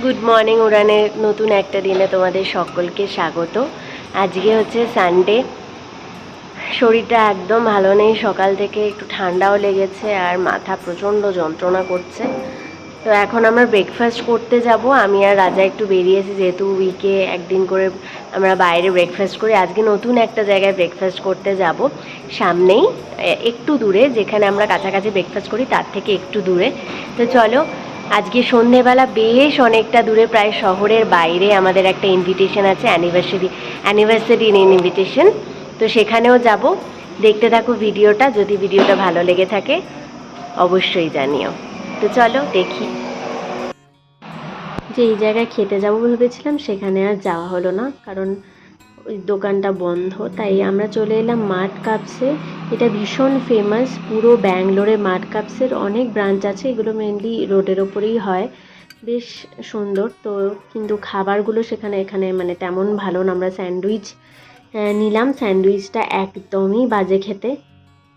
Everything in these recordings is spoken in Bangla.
গুড মর্নিং উড়ানের নতুন একটা দিনে তোমাদের সকলকে স্বাগত। আজকে হচ্ছে সানডে, শরীরটা একদম ভালো নেই, সকাল থেকে একটু ঠান্ডাও লেগেছে আর মাথা প্রচণ্ড যন্ত্রণা করছে। তো এখন আমরা ব্রেকফাস্ট করতে যাব, আমি আর রাজা একটু বেরিয়েছি, যেহেতু উইকে একদিন করে আমরা বাইরে ব্রেকফাস্ট করি। আজকে নতুন একটা জায়গায় ব্রেকফাস্ট করতে যাব, সামনেই একটু দূরে, যেখানে আমরা কাছাকাছি ব্রেকফাস্ট করি তার থেকে একটু দূরে। তো চলো, আজকে সন্ধেবেলা বেশ অনেকটা দূরে, প্রায় শহরের বাইরে আমাদের একটা ইনভিটেশন আছে, অ্যানিভার্সারি ইনভিটেশন। তো সেখানেও যাব, দেখতে থাকো ভিডিওটা। যদি ভিডিওটা ভালো লেগে থাকে অবশ্যই জানিও। তো চলো দেখি। যে এই জায়গায় খেতে যাবো ভেবেছিলাম, সেখানে আর যাওয়া হলো না, কারণ ওই দোকানটা বন্ধ। তাই আমরা চলে এলাম মাড কাপসে। এটা ভীষণ ফেমাস, পুরো ব্যাঙ্গালোরে মাড কাপসের অনেক ব্রাঞ্চ আছে, এগুলো মেনলি রোডের ওপরেই হয়, বেশ সুন্দর। তো কিন্তু খাবারগুলো এখানে মানে তেমন ভালো না। আমরা স্যান্ডউইচ নিলাম, স্যান্ডউইচটা একদমই বাজে খেতে,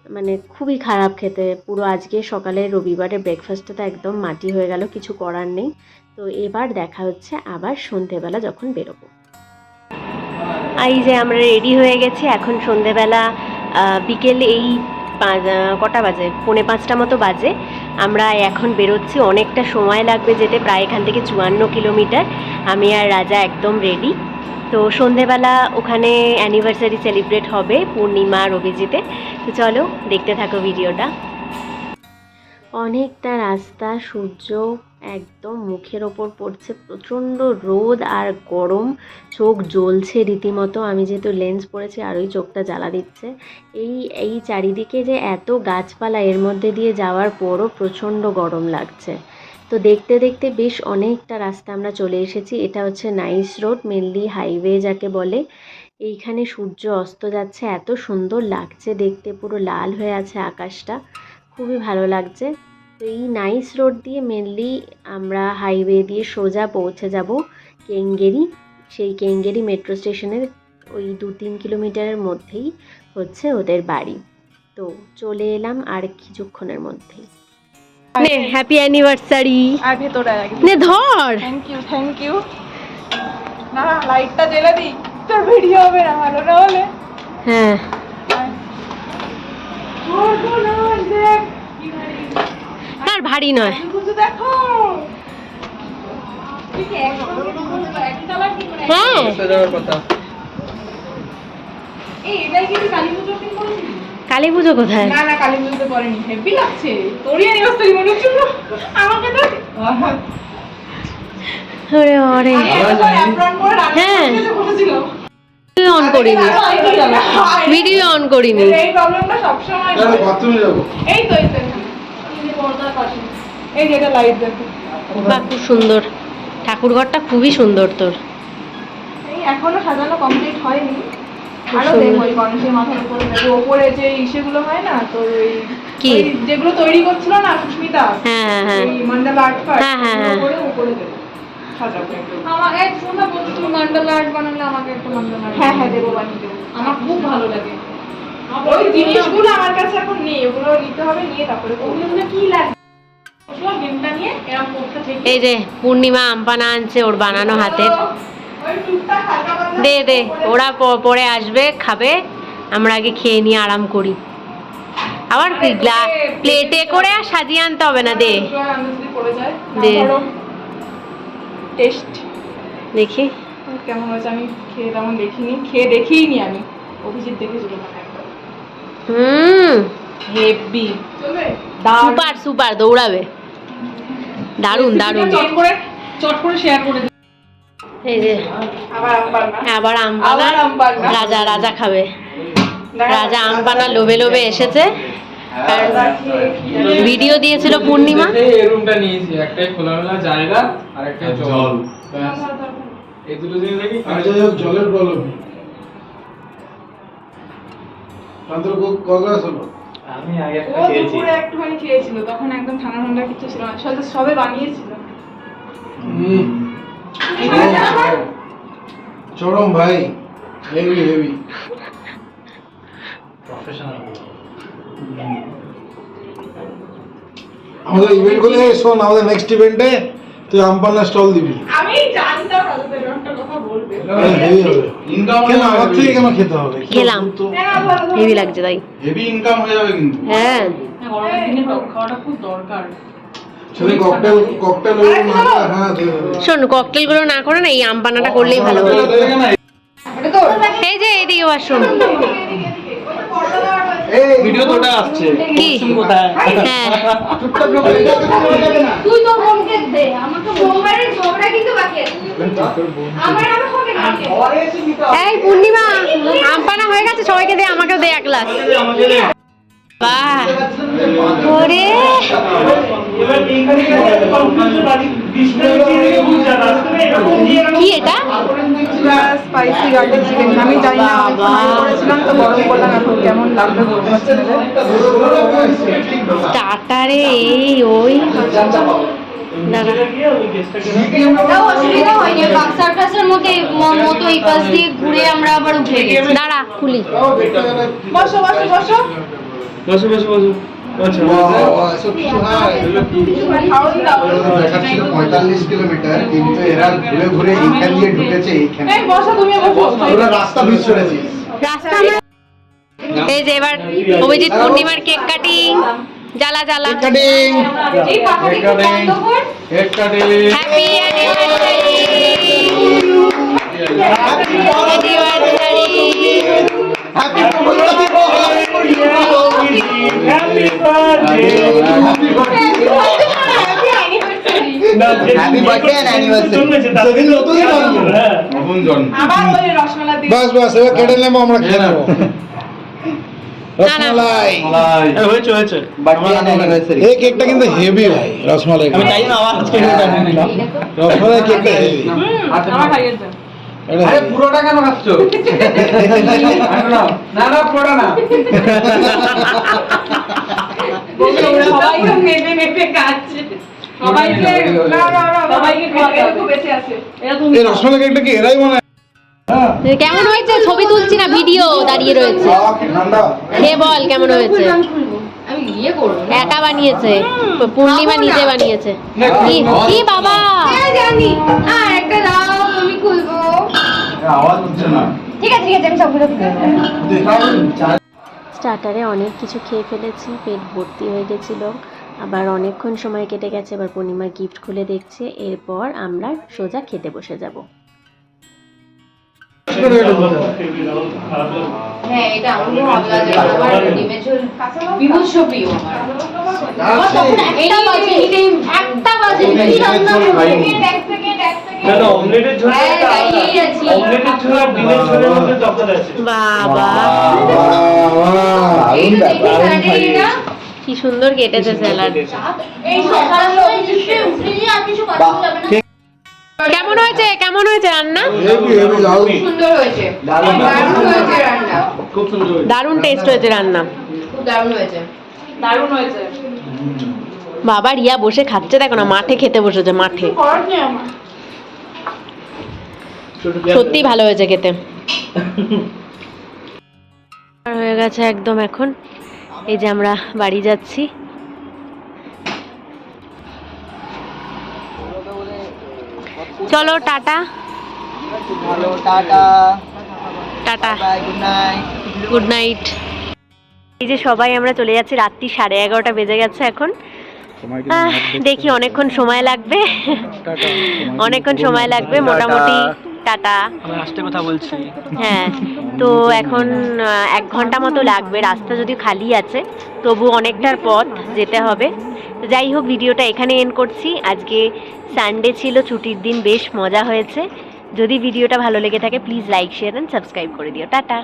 মানে খুবই খারাপ খেতে। পুরো আজকে সকালে রবিবারে ব্রেকফাস্টটা তো একদম মাটি হয়ে গেল, কিছু করার নেই। তো এবার দেখা হচ্ছে আবার সন্ধেবেলা যখন বেরোবো। এই যে আমরা রেডি হয়ে গেছি, এখন সন্ধেবেলা বিকেল এই কটা বাজে, 4:45 মতো বাজে। আমরা এখন বেরোচ্ছি, অনেকটা সময় লাগবে যেতে, প্রায় এখান থেকে 54 কিলোমিটার। আমি আর রাজা একদম রেডি। তো সন্ধেবেলা ওখানে অ্যানিভার্সারি সেলিব্রেট হবে পূর্ণিমা আর অভিজিতে। তো চলো দেখতে থাকো ভিডিওটা। অনেকটা রাস্তা, সূর্য একদম মুখের ওপর পড়ছে, প্রচণ্ড রোদ আর গরম, চোখ জ্বলছে রীতিমতো। আমি যেহেতু লেন্স পরেছি আরোই চোখটা জ্বালা দিচ্ছে। এই চারিদিকে যে এত গাছপালা, এর মধ্যে দিয়ে যাওয়ার পরও প্রচণ্ড গরম লাগছে। তো দেখতে দেখতে বেশ অনেকটা রাস্তা আমরা চলে এসেছি। এটা হচ্ছে নাইস রোড, মেনলি হাইওয়ে যাকে বলে। এইখানে সূর্য অস্ত যাচ্ছে, এত সুন্দর লাগছে দেখতে, পুরো লাল হয়ে আছে আকাশটা, খুবই ভালো লাগছে। তো এই নাইস রোড দিয়ে মেনলি আমরা হাইওয়ে দিয়ে সোজা পৌঁছে যাব কেঙ্গেরি। সেই কেঙ্গেরি মেট্রো স্টেশনের ওই 2-3 কিলোমিটারের মধ্যেই হচ্ছে ওদের বাড়ি। তো চলে এলাম আর কিছুক্ষণের মধ্যেই। নে হ্যাপি অ্যানিভার্সারি। আর ভেতরে নে ধর। Thank you. না লাইটটা জ্বেলে দিই, তোর ভিডিও হবে না ভালো না হলে। হ্যাঁ আর ভারী নয়। দেখো হ্যাঁ কালী পুজো কোথায়? না না কালী পুজোতে পড়েনি, হেভি লাগছে। তোরই অ্যানিভার্সারি মনে হচ্ছিল আমাকে তো। ওরে ওরে হ্যাঁ, অন করিনি, ভিডিও অন করিনি। এই প্রবলেমটা সবসময় এই তো এই যে এটা লাইট দেখো, বাহ খুব সুন্দর, ঠাকুরঘরটা খুবই সুন্দর তোর। এই এখনো সাজানো কমপ্লিট হয়নি, আরো দেখো ওই গণেশের মাথার উপরে দেখো, উপরে যে ইসেগুলো হয় না তোর, ওই কি যেগুলো তৈরি করছিল না সুস্মিতা, হ্যাঁ হ্যাঁ এই মন্ডলা আর্ট ফার্ট, হ্যাঁ হ্যাঁ হ্যাঁ উপরে দেবো সাজাবো। আমার এক শোনা বলছি মন্ডলা আর্ট বানালে আমাকে একটা মন্ডলা আর্ট, হ্যাঁ দেবো, বানিয়ে দেবো, আমার খুব ভালো লাগে। ওই জিনিসগুলো আমার কাছে এখন নেই, ওগুলো নিতে হবে, নিয়ে তারপরে ওগুলো কি লাগে। এই যে পূর্ণিমা আমপানা আনছে, ওর বানানো হাতের। দে দে, ওরা পরে আসবে খাবে, আমরা আগে খেয়ে নিয়ে আরাম করি। আবার প্লেটে করে আর সাজিয়ে আনতে হবে না। দে দে টেস্ট দেখি কেমন হয়েছে। আমি খেয়ে তেমন দেখিনি, খেয়ে দেখিনি আমি, অভিজিৎ দেখেছিল হেভি, সুপার সুপার, দৌড়াবে, দারুন দারুন। চট করে শেয়ার করে। এই যে আবার আম পানা, রাজা রাজা খাবে। রাজা আম পানা লোভে লোভে এসেছে, আর ভিডিও দিয়েছিল পূর্ণিমা। এই রুমটা নিয়েছি, একটাই খোলামেলা জায়গা আর একটা জল, ব্যাস এই দুটো জিনিস দেখি। আর জলের প্রবলেম নেই। তান্ত্র কগ্লাস হলো, আমি আগে একটা খেয়েছি, পুরো একটুখানি খেয়েছিল, তখন একদম ঠান্ডা ঠান্ডা কিছু ছিল না, সবে বানিয়েছিল। চরম ভাই, হেভি হেভি প্রফেশনাল। আমাদের ইভেন্ট গুলো শোন, আমাদের নেক্সট ইভেন্টে তুই আমপান্না স্টল দিবি। আমি জানতাম না তোদের একটা কথা বলবে। হেভি হবে। ইনকাম কেন আমার থেকে কেন খেতে হবে? খেলাম হেভি লাগছে তাই। হেভি ইনকাম হয়ে যাবে কিন্তু। হ্যাঁ গরমের দিনে টক খাওয়াটা খুব দরকার। ছেলে ককটেল ওই মাথা হ্যাঁ দে দে। শোন ককটেল গুলো না করে না এই আম পান্নাটা করলেই ভালো হবে। এটা তো এই যে এইদিকে আসুন। ভিডিও তো ওটা আসছে। কি? কোথায়? হ্যাঁ তুই তো বোনকে দে আমাকে সোমবারের ঝগড়া কিন্তু বাকি আছে আমার হবে না এই পূর্ণিমা আম পান্না হয়ে গেছে, সবাইকে দে, আমাকেও দে এক গ্লাস। বাহ ওরে কি এটা? Spicy garlic chicken. আমি জানি না আমি করেছিলাম তো গরম করলাম, এখন কেমন লাগবে বলতে পারছি না। স্টার্টারে এই ওই দাঁড়া। তাও অসুবিধা হয়নি, বাক সার্কাসের মতো এই পাশ দিয়ে ঘুরে আমরা আবার উঠে গেছি। দাঁড়া খুলি। বসো বসো বসো। বসো বসো বসো। আচ্ছা এসব কিছু হয়। খাওয়ান দাও। দেখাচ্ছিল 45 কিলোমিটার, কিন্তু এরা ঘুরে ঘুরে এইখান দিয়ে ঢুকেছে এইখানে। এই বসো তুমি বসো। ওরা রাস্তা মিস করেছিস। রাস্তা আমরা এই যে এবার অভিজিৎ পূর্ণিমার কেক কাটিং। জ্বালা জ্বালা কাটিং এই পাখাটা একটু বন্ধ কর। হেড কাটে। Happy anniversary happy birthday and anniversary. সেদিন নতুন জন্ম। নতুন জন্ম। আবার ওই রসমালাই দিয়ে বাস বাস এবার কেটে নেবো, আমরা খেয়ে নেবো। রসমালাই। হয়েছে হয়েছে। Birthday and anniversary. এই কেকটা কিন্তু হেভি ভাই, রসমালাই। আমি তাই না আবার আজকে নিলাম। রসমালাই কেকটা হেভি। আমার ভাইয়ের দেন। আরে পুরোটা কেন খাচ্ছ? না না পুরোটা না। সবাই তো নেবে নেবে খাচ্ছে। সবাইকে না না না সবাইকে খাওয়াতে খুব বেশি আছে। এই রসমালাই কেকটা কি এরাই বানায়? কেমন হয়েছে? ছবি তুলছি না, ভিডিও দাঁড়িয়ে রয়েছে। ঠান্ডা। খেয়ে বল কেমন হয়েছে। আমি ইয়ে করব একা বানিয়েছে, পূর্ণিমা নিজে বানিয়েছে। কি কি বাবা জানি আর একটা দাও আমি খুলবো। আওয়াজ হচ্ছে না। ঠিক আছে আমি সবগুলো খুলে দেব। স্টার্টারে অনেক কিছু খেয়ে ফেলেছি, পেট ভর্তি হয়ে গেছিলো। আবার অনেকক্ষণ সময় কেটে গেছে, এবার পূর্ণিমা গিফট খুলে দেখছে। এরপর আমরা সোজা খেতে বসে যাব। হ্যাঁ এটা আমারও ভালো লাগে, আমার ডিমের ঝোল বিভৎস প্রিয় আমার। একটা বাজে কি রান্না করবে? এক সেকেন্ড না অমলেটের ঝোল হ্যাঁ, দাঁড়িয়েই আছি। অমলেটের ঝোল আর ডিমের ঝোলের মধ্যে তফাৎ আছে। বাবা এই তো দেখি স্যালাড এটা কি সুন্দর কেটেছে স্যালাড। এই সকালে উঠে আর কিছু বানানো যাবে না। কেমন হয়েছে, কেমন হয়েছে রান্না? হেভি হেভি দারুণ। সুন্দর হয়েছে, দারুণ হয়েছে রান্না, খুব সুন্দর হয়েছে। দারুণ টেস্ট হয়েছে রান্না। খুব দারুণ হয়েছে। দারুণ হয়েছে। বাবা রিয়া বসে খাচ্ছে, দেখো না, মাঠে খেতে বসেছে, মাঠে। করার নেই আমার। সত্যি ভালো হয়েছে খেতে। আর হয়ে গেছে একদম এখন। এই যে আমরা বাড়ি যাচ্ছি। চলো tata tata tata bye, good night. Good night. এই যে সবাই আমরা চলে যাচ্ছি, রাত্রি 11:30 বেজে গেছে এখন। দেখি অনেকক্ষণ সময় লাগবে, অনেকক্ষণ সময় লাগবে মোটামুটি। টাটা। আমি আসতে কথা বলছি। হ্যাঁ তো এখন 1 ঘন্টা মতো লাগবে, রাস্তা যদি খালি আছে তবু অনেকটার পথ যেতে হবে। তো যাই হোক, ভিডিওটা এখানে এন্ড করছি। আজকে সানডে ছিল, ছুটির দিন, বেশ মজা হয়েছে। যদি ভিডিওটা ভালো লেগে থাকে please like share and subscribe করে দিও। টাটা।